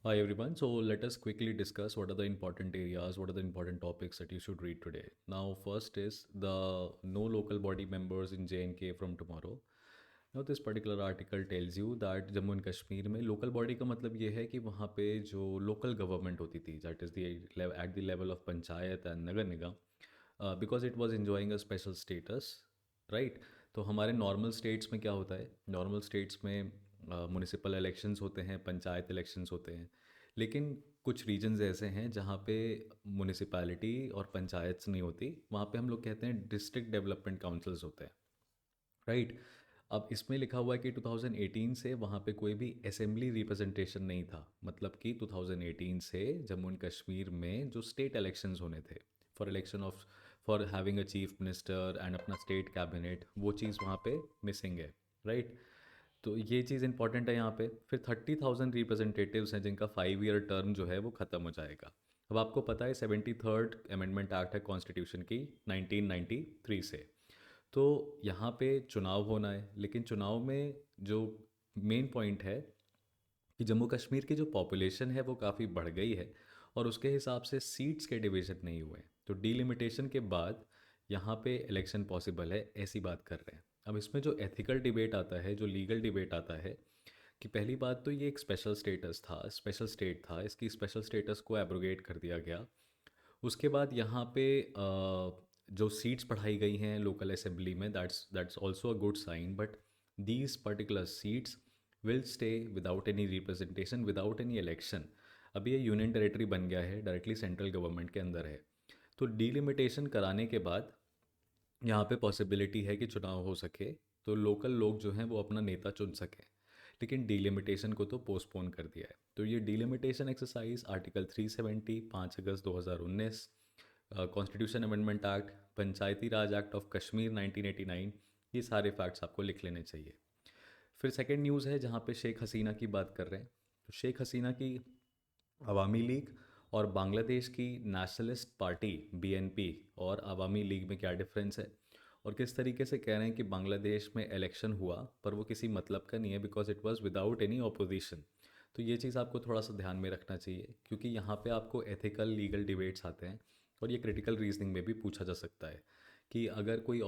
Hi everyone. So let us quickly discuss what are the important areas, what are the important topics that you should read today. Now, first is the no local body members in J&K from tomorrow. Now, this particular article tells you that Jammu and Kashmir में local body का मतलब ये है कि वहाँ पे जो local government होती थी that is the at the level of panchayat and Nagar Nigam because it was enjoying a special status, right. तो हमारे नॉर्मल स्टेट्स में क्या होता है, नॉर्मल स्टेट्स में म्यूनिसिपल इलेक्शंस होते हैं, पंचायत इलेक्शंस होते हैं, लेकिन कुछ रीजन्स ऐसे हैं जहाँ पे म्यूनिसिपैलिटी और पंचायत नहीं होती, वहाँ पे हम लोग कहते हैं डिस्ट्रिक्ट डेवलपमेंट काउंसिल्स होते हैं, राइट। अब इसमें लिखा हुआ है कि 2018 से वहाँ पे कोई भी असेंबली रिप्रेजेंटेशन नहीं था, मतलब कि 2018 से जम्मू एंड कश्मीर में जो स्टेट इलेक्शंस होने थे for election of for having a chief minister and अपना स्टेट कैबिनेट, वो चीज़ वहाँ पे मिसिंग है, राइट। तो ये चीज़ इंपॉर्टेंट है यहाँ पे। फिर 30,000 रिप्रेजेंटेटिव्स हैं जिनका 5 ईयर टर्म जो है वो ख़त्म हो जाएगा। अब आपको पता है 73rd अमेंडमेंट एक्ट है कॉन्स्टिट्यूशन की 1993 से। तो यहाँ पे चुनाव होना है, लेकिन चुनाव में जो मेन पॉइंट है कि जम्मू कश्मीर की जो पॉपुलेशन है वो काफ़ी बढ़ गई है और उसके हिसाब से सीट्स के डिवीज़न नहीं हुए, तो डीलिमिटेशन के बाद यहाँ पे इलेक्शन पॉसिबल है, ऐसी बात कर रहे हैं। अब इसमें जो एथिकल डिबेट आता है, जो लीगल डिबेट आता है, कि पहली बात तो ये एक स्पेशल स्टेटस था, स्पेशल स्टेट था, इसकी स्पेशल स्टेटस को एब्रोगेट कर दिया गया। उसके बाद यहाँ पे जो सीट्स बढ़ाई गई हैं लोकल असेंबली में, that's also a good sign, but these particular seats will stay without any representation, without any election. अभी ये यूनियन टेरेटरी बन गया है, डायरेक्टली सेंट्रल गवर्नमेंट के अंदर है। तो डीलिमिटेशन कराने के बाद यहाँ पे पॉसिबिलिटी है कि चुनाव हो सके, तो लोकल लोग जो हैं वो अपना नेता चुन सकें, लेकिन डीलिमिटेशन को तो पोस्टपोन कर दिया है। तो ये delimitation exercise article 370, 5 August 2019, constitution amendment act, Panchayati Raj act of Kashmir 1989, ये सारे फैक्ट्स आपको लिख लेने चाहिए। फिर सेकंड न्यूज़ है जहाँ पे शेख हसीना की बात कर रहे हैं। तो शेख हसीना की अवामी लीग और बांग्लादेश की नेशनलिस्ट पार्टी बीएनपी और अवामी लीग में क्या डिफरेंस है, और किस तरीके से कह रहे हैं कि बांग्लादेश में इलेक्शन हुआ पर वो किसी मतलब का नहीं है because it was without any opposition. तो ये चीज़ आपको थोड़ा सा ध्यान में रखना चाहिए, क्योंकि यहाँ पे आपको एथिकल लीगल डिबेट्स आते हैं और ये क्रिटिकल रीजनिंग में भी पूछा जा सकता है कि अगर कोई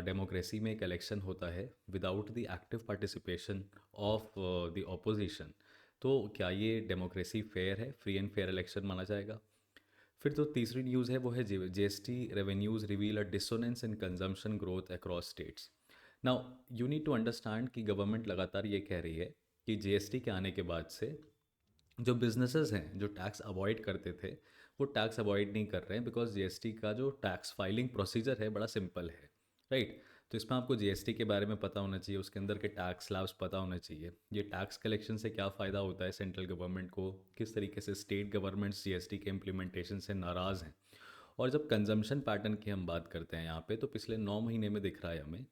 डेमोक्रेसी में एक इलेक्शन होता है without the active participation of the opposition, तो क्या ये डेमोक्रेसी फेयर है, फ्री एंड फेयर इलेक्शन माना जाएगा। फिर तो तीसरी न्यूज़ है वो है GST revenues reveal a dissonance in consumption growth across states. Now you need to understand कि गवर्नमेंट लगातार ये कह रही है कि जीएसटी के आने के बाद से जो बिजनेसेस हैं जो टैक्स अवॉइड करते थे वो टैक्स अवॉइड नहीं कर रहे हैं, बिकॉज जीएसटी का जो टैक्स फाइलिंग प्रोसीजर है बड़ा सिंपल है, राइट। तो इसमें आपको जीएसटी के बारे में पता होना चाहिए, उसके अंदर के टैक्स स्लैब्स पता होना चाहिए, ये टैक्स कलेक्शन से क्या फ़ायदा होता है सेंट्रल गवर्नमेंट को, किस तरीके से स्टेट गवर्नमेंट्स जीएसटी के इम्प्लीमेंटेशन से नाराज़ हैं। और जब कंजम्पशन पैटर्न की हम बात करते हैं यहाँ पे, तो पिछले 9 महीने में दिख रहा है हमें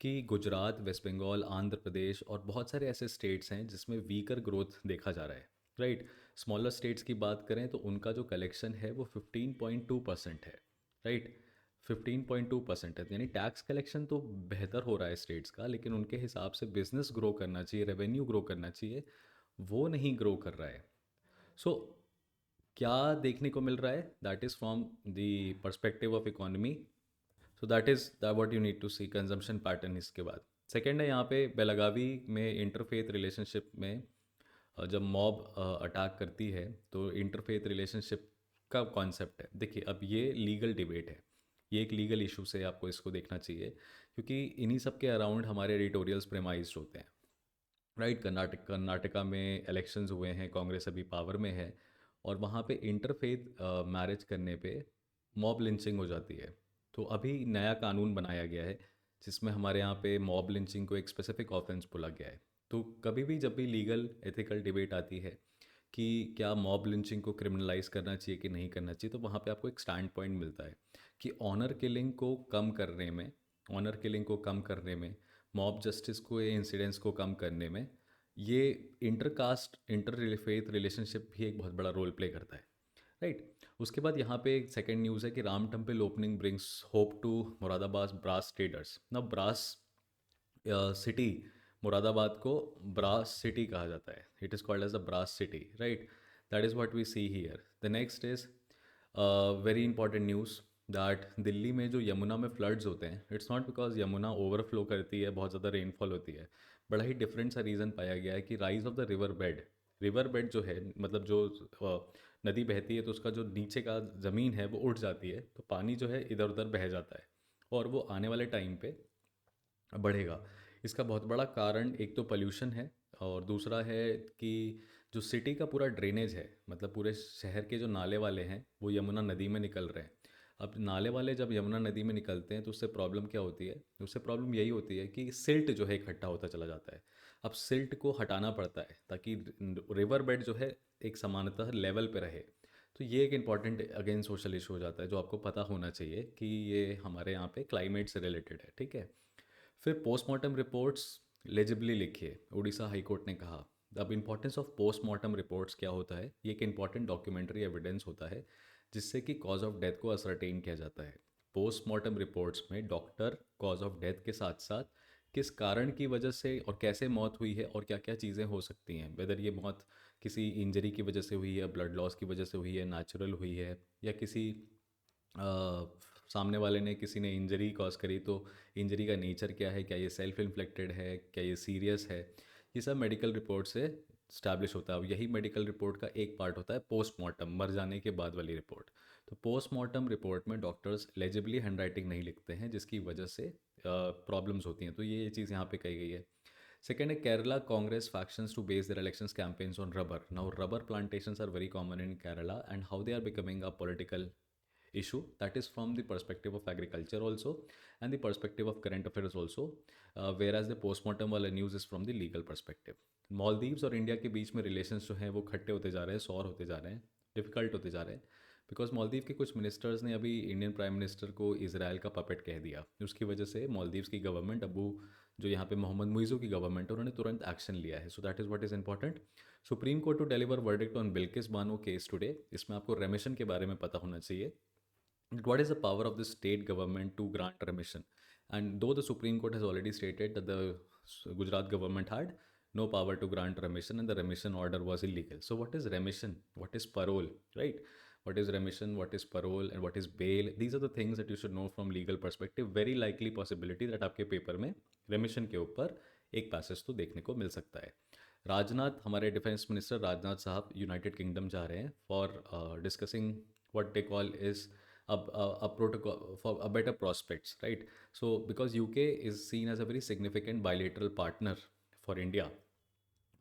कि गुजरात, वेस्ट बंगाल, आंध्र प्रदेश और बहुत सारे ऐसे स्टेट्स हैं जिसमें वीकर ग्रोथ देखा जा रहा है, राइट। स्मॉलर स्टेट्स की बात करें तो उनका जो कलेक्शन है वो 15.2% है, राइट। 15.2% है, यानी टैक्स कलेक्शन तो बेहतर हो रहा है स्टेट्स का, लेकिन उनके हिसाब से बिजनेस ग्रो करना चाहिए, रेवेन्यू ग्रो करना चाहिए, वो नहीं ग्रो कर रहा है। सो क्या देखने को मिल रहा है, that is from the perspective of economy. So that is the what you need to see consumption pattern. इसके बाद सेकेंड है यहाँ पे बेलगावी में इंटरफेथ रिलेशनशिप में जब मॉब अटैक करती है तो इंटरफेथ रिलेशनशिप का कॉन्सेप्ट है। देखिए अब ये लीगल डिबेट है, ये एक लीगल इशू से आपको इसको देखना चाहिए, क्योंकि इन्हीं सब के अराउंड हमारे एडिटोरियल्स प्रेमाइज्ड होते हैं, राइट। कर्नाटका में इलेक्शंस हुए हैं, कांग्रेस अभी पावर में है, और वहाँ पे इंटरफेथ मैरिज करने पे मॉब लिंचिंग हो जाती है। तो अभी नया कानून बनाया गया है जिसमें हमारे यहाँ पे मॉब लिंचिंग को एक स्पेसिफिक ऑफेंस बोला गया है। तो कभी भी जब भी लीगल एथिकल डिबेट आती है कि क्या मॉब लिंचिंग को क्रिमिनलाइज करना चाहिए कि नहीं करना चाहिए, तो वहाँ पे आपको एक स्टैंड पॉइंट मिलता है कि ऑनर किलिंग को कम करने में, ऑनर किलिंग को कम करने में, मॉब जस्टिस को, ये इंसिडेंट्स को कम करने में, ये इंटरकास्ट इंटर फेथ रिलेशनशिप भी एक बहुत बड़ा रोल प्ले करता है, राइट। उसके बाद यहाँ पे एक सेकेंड न्यूज़ है कि Ram temple opening brings hope to Moradabad brass traders. ना ब्रास सिटी, मुरादाबाद को ब्रास सिटी कहा जाता है, it is called as the brass city, right. That is what we see here. The next is very important news that Delhi में जो यमुना में floods होते हैं, it's not because Yamuna overflow करती है, बहुत ज़्यादा रेनफॉल होती है. बड़ा ही डिफरेंट सा रीज़न पाया गया है कि rise of the river bed जो है, मतलब जो नदी बहती है तो उसका जो नीचे का ज़मीन है वो उठ जाती है, तो पानी जो है इधर उधर बह जाता है और वो आने वाले टाइम पे बढ़ेगा. इसका बहुत बड़ा कारण एक तो पोल्यूशन है, और दूसरा है कि जो सिटी का पूरा ड्रेनेज है, मतलब पूरे शहर के जो नाले वाले हैं वो यमुना नदी में निकल रहे हैं. अब नाले वाले जब यमुना नदी में निकलते हैं तो उससे प्रॉब्लम क्या होती है? उससे प्रॉब्लम यही होती है कि सिल्ट जो है इकट्ठा होता चला जाता है. अब सिल्ट को हटाना पड़ता है ताकि रिवर बेड जो है एक समानतः लेवल पे रहे. तो ये एक इम्पॉर्टेंट अगेन सोशल इशू हो जाता है जो आपको पता होना चाहिए कि ये हमारे यहाँ पे क्लाइमेट से रिलेटेड है, ठीक है. फिर पोस्टमार्टम रिपोर्ट्स लेजिबली लिखिए, उड़ीसा हाई कोर्ट ने कहा. अब इंपॉर्टेंस ऑफ पोस्टमार्टम रिपोर्ट्स क्या होता है? ये एक इंपॉर्टेंट डॉक्यूमेंट्री एविडेंस होता है जिससे कि कॉज ऑफ डेथ को असरटेन किया जाता है. पोस्टमार्टम रिपोर्ट्स में डॉक्टर कॉज ऑफ डेथ के साथ साथ किस कारण की वजह से और कैसे मौत हुई है और क्या क्या चीज़ें हो सकती हैं, वेदर ये मौत किसी इंजरी की वजह से हुई है, ब्लड लॉस की वजह से हुई है, नेचुरल हुई है, या किसी सामने वाले ने, किसी ने इंजरी कॉज करी, तो इंजरी का नेचर क्या है, क्या ये सेल्फ इन्फ्लेक्टेड है, क्या ये सीरियस है. ये सब मेडिकल रिपोर्ट से स्टैब्लिश होता है. अब यही मेडिकल रिपोर्ट का एक पार्ट होता है पोस्टमार्टम, मर जाने के बाद वाली रिपोर्ट. तो पोस्टमार्टम रिपोर्ट में डॉक्टर्स लेजिबली हैंड राइटिंग नहीं लिखते हैं जिसकी वजह से प्रॉब्लम्स होती हैं. तो ये चीज़ यहाँ पे कही गई है. Second, Kerala Congress factions to base their elections campaigns on rubber. Now, rubber plantations are very common in Kerala, and how they are becoming a political issue, that is from the perspective of agriculture also and the perspective of current affairs also, whereas the postmortem वाला news is from the legal perspective. Maldives और India के बीच में relations जो हैं वो खट्टे होते जा रहे हैं, सौर होते जा रहे हैं, डिफ़िकल्ट होते जा रहे हैं, बिकॉज मालदीव के कुछ मिनिस्टर्स ने अभी इंडियन प्राइम मिनिस्टर को इसराइल का पपेट कह दिया. उसकी वजह से मालदीव्स की गवर्नमेंट, अबू जो यहाँ पे मोहम्मद मुइज़ो की गवर्नमेंट है, उन्होंने तुरंत एक्शन लिया है. So that is what is important. Supreme Court to deliver verdict on Bilkis Bano case today. इसमें आपको रेमिशन के बारे में पता होना चाहिए. What is the power of the state government to grant remission? And though the Supreme Court has already stated that the Gujarat government had no power to grant remission and the remission order was illegal. So, what is remission? What is parole? Right? What is remission? What is parole? And what is bail? These are the things that you should know from legal perspective. Very likely possibility that आपके paper में remission के ऊपर एक passage तो देखने को मिल सकता है. राजनाथ, हमारे डिफेंस मिनिस्टर राजनाथ साहब यूनाइटेड किंगडम जा रहे हैं for discussing what they call is a protocol for a better prospects, right? So because UK is seen as a very significant bilateral partner for India,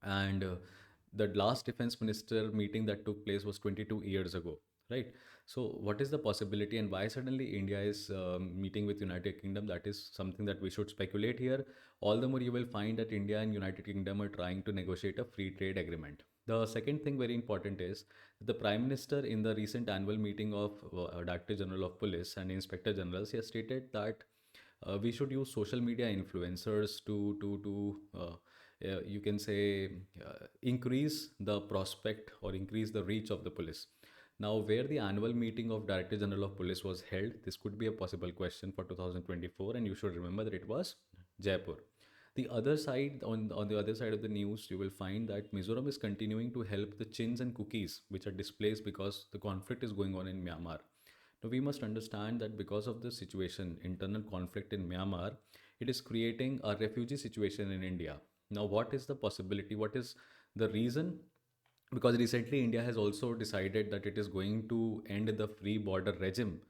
and the last defense minister meeting that took place was 22 years ago, right? So what is the possibility and why suddenly India is meeting with United Kingdom? That is something that we should speculate here. All the more you will find that India and United Kingdom are trying to negotiate a free trade agreement. The second thing very important is the Prime Minister in the recent annual meeting of Director General of Police and Inspector Generals, he has stated that we should use social media influencers to you can say increase the prospect or increase the reach of the police. Now, where the annual meeting of Director General of Police was held, this could be a possible question for 2024, and you should remember that it was Jaipur. The other side, on the other side of the news, you will find that Mizoram is continuing to help the Chins and Kukis, which are displaced because the conflict is going on in Myanmar. Now, we must understand that because of the situation, internal conflict in Myanmar, it is creating a refugee situation in India. Now, what is the possibility? What is the reason? Because recently India has also decided that it is going to end the free border regime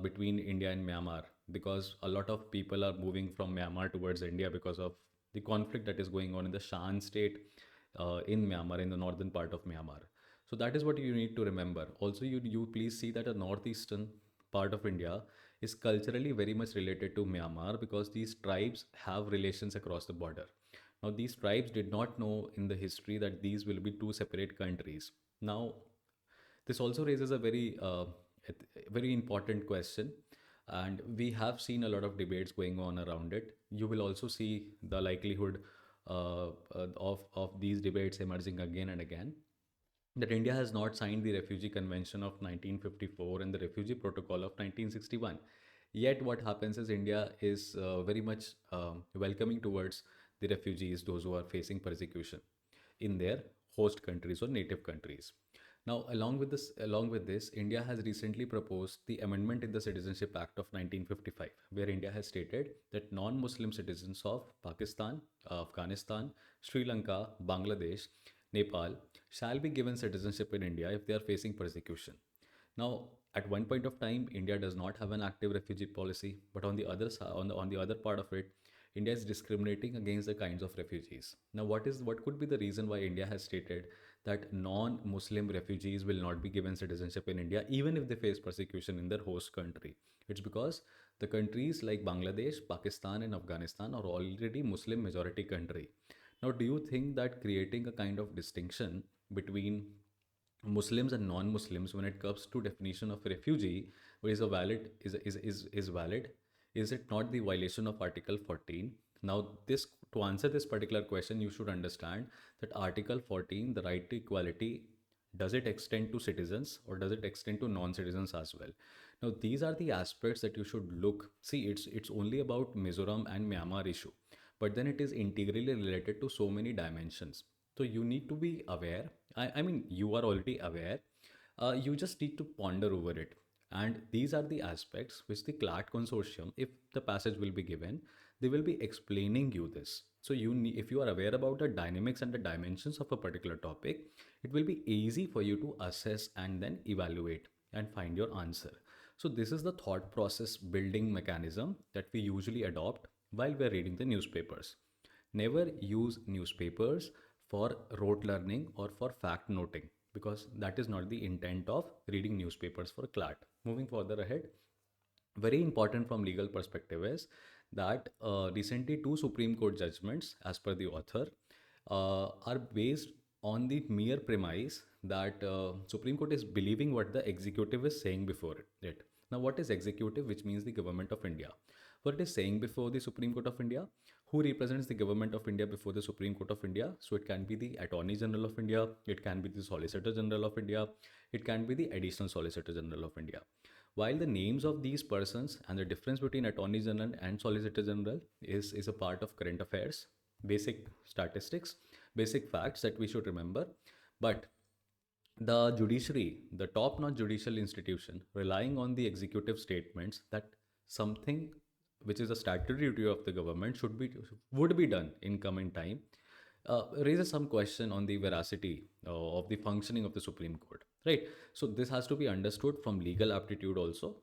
between India and Myanmar, because a lot of people are moving from Myanmar towards India because of the conflict that is going on in the Shan state in Myanmar, in the northern part of Myanmar. So that is what you need to remember. Also, you please see that the northeastern part of India is culturally very much related to Myanmar because these tribes have relations across the border. Now, these tribes did not know in the history that these will be two separate countries. Now, this also raises a very important question, and we have seen a lot of debates going on around it. You will also see the likelihood of these debates emerging again and again. That India has not signed the Refugee Convention of 1954 and the Refugee Protocol of 1961. Yet, what happens is India is very much welcoming towards the refugees, those who are facing persecution in their host countries or native countries. Now, along with this, India has recently proposed the amendment in the Citizenship Act of 1955, where India has stated that non-Muslim citizens of Pakistan, Afghanistan, Sri Lanka, Bangladesh, Nepal shall be given citizenship in India if they are facing persecution. Now, at one point of time, India does not have an active refugee policy, but on the other side, on the other part of it, India is discriminating against the kinds of refugees. Now, what could be the reason why India has stated that non-Muslim refugees will not be given citizenship in India, even if they face persecution in their host country? It's because the countries like Bangladesh, Pakistan, and Afghanistan are already Muslim majority country. Now, do you think that creating a kind of distinction between Muslims and non-Muslims when it comes to definition of refugee is a valid is valid? Is it not the violation of Article 14? Now, this to answer this particular question, you should understand that Article 14, the right to equality, does it extend to citizens or does it extend to non-citizens as well? Now, these are the aspects that you should look. See, it's only about Mizoram and Myanmar issue, but then it is integrally related to so many dimensions. So you need to be aware. I mean, you are already aware. You just need to ponder over it. And these are the aspects which the CLAT consortium, if the passage will be given, they will be explaining you this. So if you are aware about the dynamics and the dimensions of a particular topic, it will be easy for you to assess and then evaluate and find your answer. So this is the thought process building mechanism that we usually adopt while we're reading the newspapers. Never use newspapers for rote learning or for fact noting, because that is not the intent of reading newspapers for CLAT. Moving further ahead, very important from legal perspective is that recently two Supreme Court judgments, as per the author, are based on the mere premise that Supreme Court is believing what the executive is saying before it. Now, what is executive? Which means the government of India. What it is saying before the Supreme Court of India. Who represents the government of India before the Supreme Court of India? So it can be the Attorney General of India, it can be the Solicitor General of India, it can be the Additional Solicitor General of India. While the names of these persons and the difference between Attorney General and Solicitor General is a part of current affairs, basic statistics, basic facts that we should remember. But the judiciary, the top notch judicial institution, relying on the executive statements that something which is a statutory duty of the government would be done in coming time, raises some question on the veracity of the functioning of the Supreme Court, right? So this has to be understood from legal aptitude also.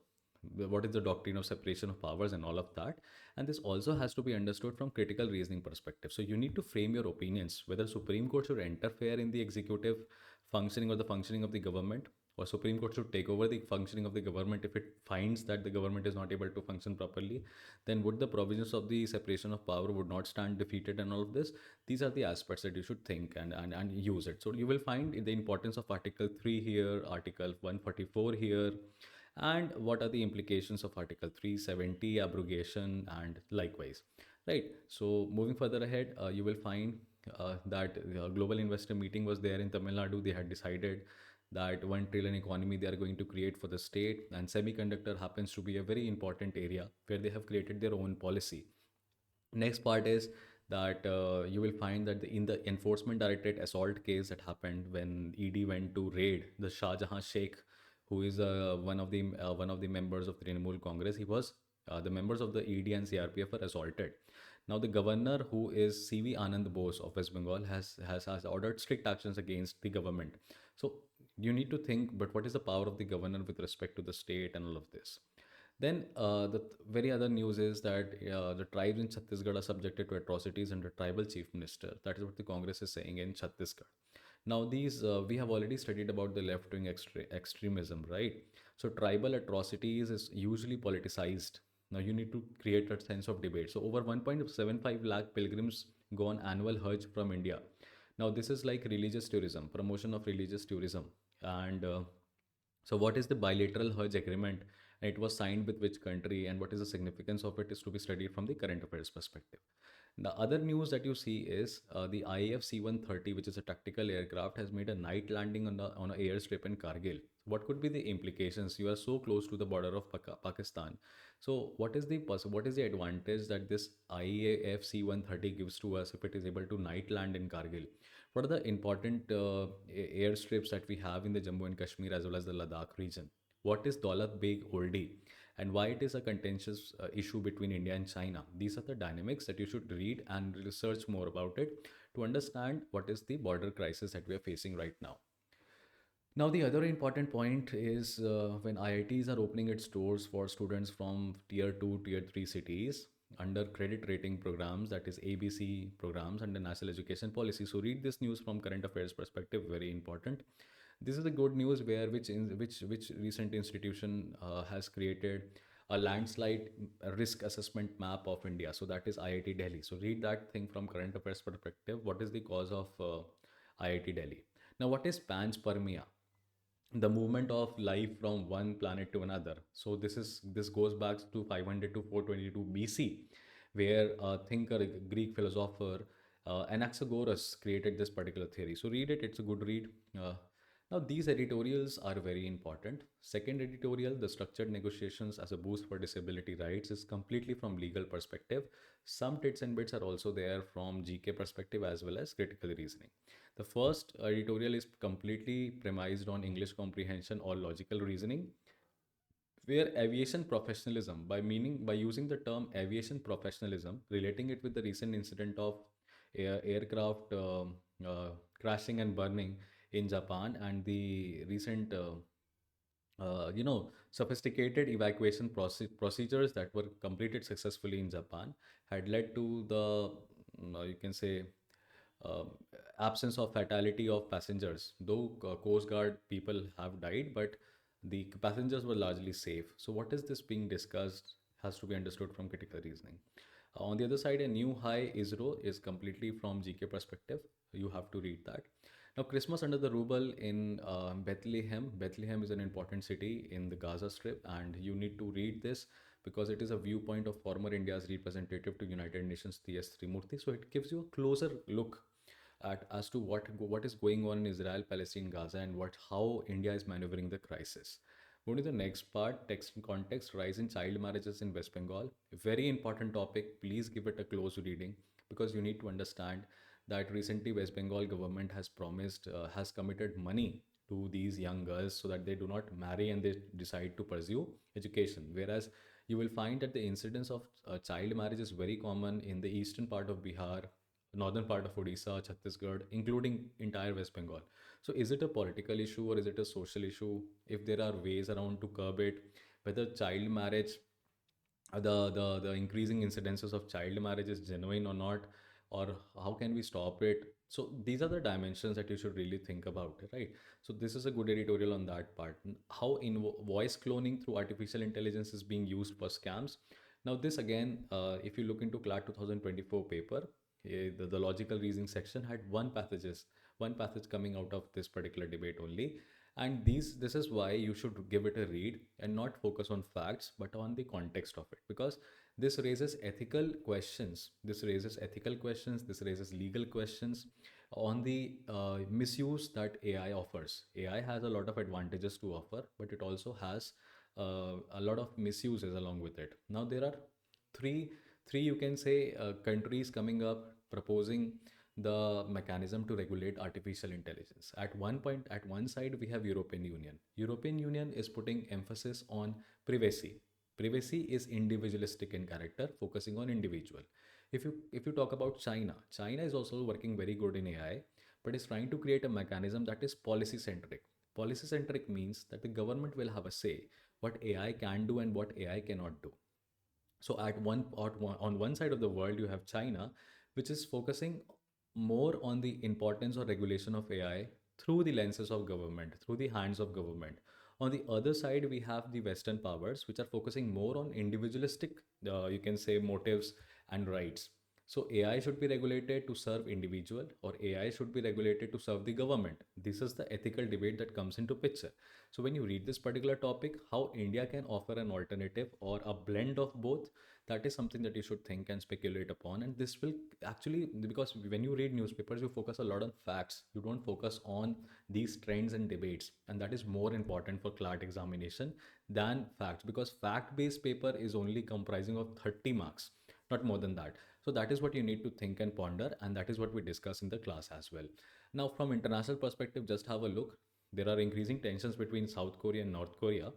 What is the doctrine of separation of powers and all of that, and this also has to be understood from critical reasoning perspective. So you need to frame your opinions whether Supreme Court should interfere in the executive functioning or the functioning of the government, or Supreme Court should take over the functioning of the government if it finds that the government is not able to function properly. Then would the provisions of the separation of power would not stand defeated and all of this? These are the aspects that you should think and use it. So you will find the importance of Article 3 here, Article 144 here, and what are the implications of Article 370 abrogation and likewise, right? So moving further ahead, you will find that the global investor meeting was there in Tamil Nadu. They had decided that 1 trillion economy they are going to create for the state, and semiconductor happens to be a very important area where they have created their own policy. Next part is that you will find that in the enforcement directorate assault case that happened when ED went to raid the Shah Jahan Sheikh, who is one of the members of the Trinamool Congress. He was the members of the ED and CRPF were assaulted. Now the governor, who is CV Anand Bose of West Bengal, has ordered strict actions against the government. So you need to think, but what is the power of the governor with respect to the state and all of this? Then very other news is that the tribes in Chhattisgarh are subjected to atrocities under tribal chief minister. That is what the Congress is saying in Chhattisgarh. Now these we have already studied about the left-wing extremism, right? So tribal atrocities is usually politicized. Now you need to create a sense of debate. So over 1.75 lakh pilgrims go on annual Hajj from India. Now this is like religious tourism, promotion of religious tourism, and so, what is the bilateral Hajj agreement? And it was signed with which country, and what is the significance of it is to be studied from the current affairs perspective. The other news that you see is the IAF C-130, which is a tactical aircraft, has made a night landing on an airstrip in Kargil. What could be the implications? You are so close to the border of Pakistan. So, what is the advantage that this IAF C-130 gives to us if it is able to night land in Kargil? What are the important airstrips that we have in the Jammu and Kashmir as well as the Ladakh region? What is Daulat Beg Oldie and why it is a contentious issue between India and China? These are the dynamics that you should read and research more about it to understand what is the border crisis that we are facing right now. Now, the other important point is when IITs are opening its doors for students from tier 2, tier 3 cities under credit rating programs, that is ABC programs under national education policy. So, read this news from current affairs perspective, very important. This is the good news where which recent institution has created a landslide risk assessment map of India. So, that is IIT Delhi. So, read that thing from current affairs perspective. What is the cause of IIT Delhi? Now, what is panspermia? The movement of life from one planet to another. So this goes back to 500 to 422 BC, where a thinker, a Greek philosopher, Anaxagoras created this particular theory. So read it; it's a good read. Now these editorials are very important. Second editorial, the structured negotiations as a boost for disability rights, is completely from legal perspective. Some tits and bits are also there from GK perspective as well as critical reasoning. The first editorial is completely premised on English comprehension or logical reasoning, where aviation professionalism, by using the term aviation professionalism, relating it with the recent incident of aircraft crashing and burning in Japan and the recent sophisticated evacuation procedures that were completed successfully in Japan had led to the, you can say, um, absence of fatality of passengers. Though Coast Guard people have died, but the passengers were largely safe. So, what is this being discussed has to be understood from critical reasoning. On the other side, a new high ISRO is completely from GK perspective. You have to read that. Now, Christmas under the ruble in Bethlehem. Bethlehem is an important city in the Gaza Strip, and you need to read this because it is a viewpoint of former India's representative to United Nations, T.S. Trimurti. So it gives you a closer look at as to what is going on in Israel, Palestine, Gaza, and what how India is maneuvering the crisis. Going to the next part, text and context, rise in child marriages in West Bengal. Very important topic. Please give it a close reading because you need to understand that recently West Bengal government has promised, has committed money to these young girls so that they do not marry and they decide to pursue education. Whereas you will find that the incidence of child marriage is very common in the eastern part of Bihar, northern part of Odisha, Chhattisgarh, including entire West Bengal. So, is it a political issue or is it a social issue? If there are ways around to curb it, whether child marriage, the increasing incidences of child marriage is genuine or not, or how can we stop it? So these are the dimensions that you should really think about, right? So this is a good editorial on that part. How voice cloning through artificial intelligence is being used for scams. Now this again, if you look into CLAT 2024 paper, the logical reasoning section had one passage coming out of this particular debate only. And this is why you should give it a read and not focus on facts but on the context of it, because this raises ethical questions, this raises legal questions on the misuse that AI offers. AI has a lot of advantages to offer, but it also has a lot of misuses along with it. Now there are three three you can say countries coming up proposing the mechanism to regulate artificial intelligence. At one point, at one side, we have European Union. European Union is putting emphasis on privacy. Privacy is individualistic in character, focusing on individual. If you talk about China, China is also working very good in AI, but is trying to create a mechanism that is policy centric. Policy centric means that the government will have a say what AI can do and what AI cannot do. So on one side of the world, you have China, which is focusing more on the importance or regulation of AI through the lenses of government, through the hands of government. On the other side, we have the Western powers, which are focusing more on individualistic, you can say, motives and rights. So AI should be regulated to serve individual, or AI should be regulated to serve the government. This is the ethical debate that comes into picture. So when you read this particular topic, how India can offer an alternative or a blend of both, that is something that you should think and speculate upon. And this will actually, because when you read newspapers, you focus a lot on facts. You don't focus on these trends and debates. And that is more important for CLAT examination than facts, because fact-based paper is only comprising of 30 marks, not more than that. So that is what you need to think and ponder, and that is what we discuss in the class as well. Now, from international perspective, just have a look. There are increasing tensions between South Korea and North Korea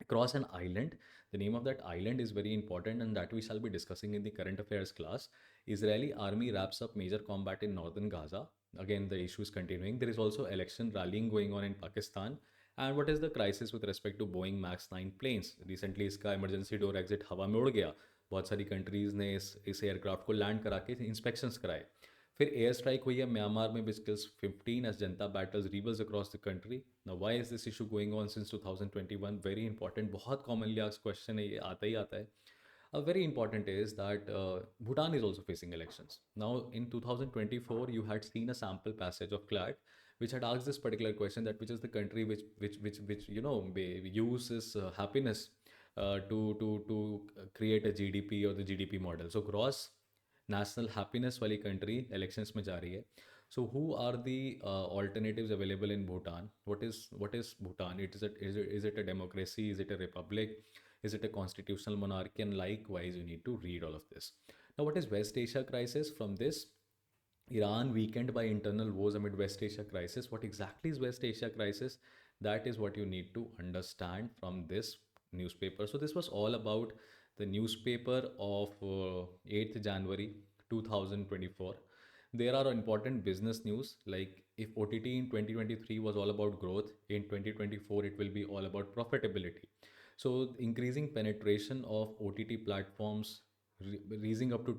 across an island. The name of that island is very important, and that we shall be discussing in the current affairs class. Israeli army wraps up major combat in northern Gaza. Again, the issue is continuing. There is also election rallying going on in Pakistan. And what is the crisis with respect to Boeing Max 9 planes? Recently इसका emergency door exit हवा में उड़ गया. बहुत सारी countries ने इस aircraft को लैंड करा के इंस्पेक्शंस कराए. फिर एयर स्ट्राइक हुई है म्यांमार में विच kills 15 as Janata battles rebels across the country. Now why is this issue going on since 2021? Very important, बहुत commonly asked question है, ये आता ही आता है. Very important is that Bhutan is also facing elections. Now, in 2024, you had seen a sample passage of CLAT, which had asked this particular question: that which is the country which uses happiness to create a GDP or the GDP model. So, gross national happiness वाली country elections में जा रही है. So, who are the alternatives available in Bhutan? What is Bhutan? Is it a democracy? Is it a republic? Is it a constitutional monarchy? And likewise, you need to read all of this. Now, what is West Asia crisis? From this, Iran weakened by internal wars amid West Asia crisis. What exactly is West Asia crisis? That is what you need to understand from this newspaper. So this was all about the newspaper of 8th January 2024. There are important business news like if OTT in 2023 was all about growth, in 2024 it will be all about profitability. So increasing penetration of OTT platforms, rising up to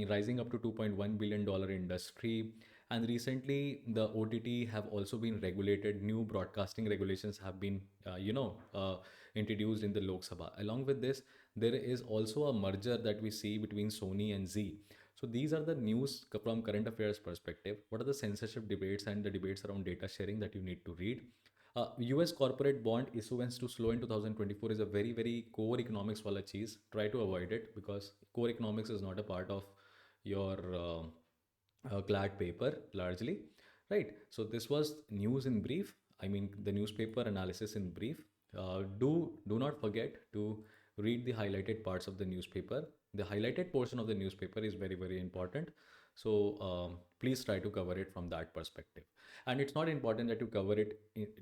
rising up to $2.1 billion industry. And recently, the OTT have also been regulated. New broadcasting regulations have been, introduced in the Lok Sabha. Along with this, there is also a merger that we see between Sony and Z. So these are the news from current affairs perspective. What are the censorship debates and the debates around data sharing that you need to read? US corporate bond issuance to slow in 2024 is a very, very core economics wala cheese. Try to avoid it because core economics is not a part of your CLAT paper largely, right? So this was news in brief. I mean, the newspaper analysis in brief. Do not forget to read the highlighted parts of the newspaper. The highlighted portion of the newspaper is very, very important. So please try to cover it from that perspective. And it's not important that you cover it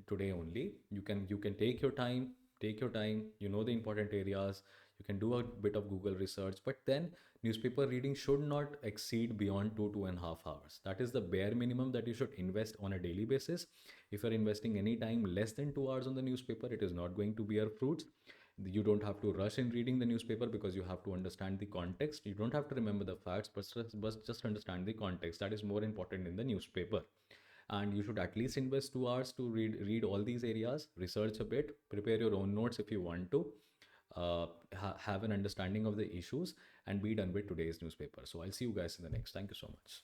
today only. You can take your time. Take your time. You know the important areas. You can do a bit of Google research, but then newspaper reading should not exceed beyond 2.5 hours. That is the bare minimum that you should invest on a daily basis. If you're investing any time less than 2 hours on the newspaper, it is not going to bear fruits. You don't have to rush in reading the newspaper because you have to understand the context. You don't have to remember the facts, but just understand the context. That is more important in the newspaper. And you should at least invest 2 hours to read all these areas, research a bit, prepare your own notes if you want to, have an understanding of the issues, and be done with today's newspaper. So I'll see you guys in the next. Thank you so much.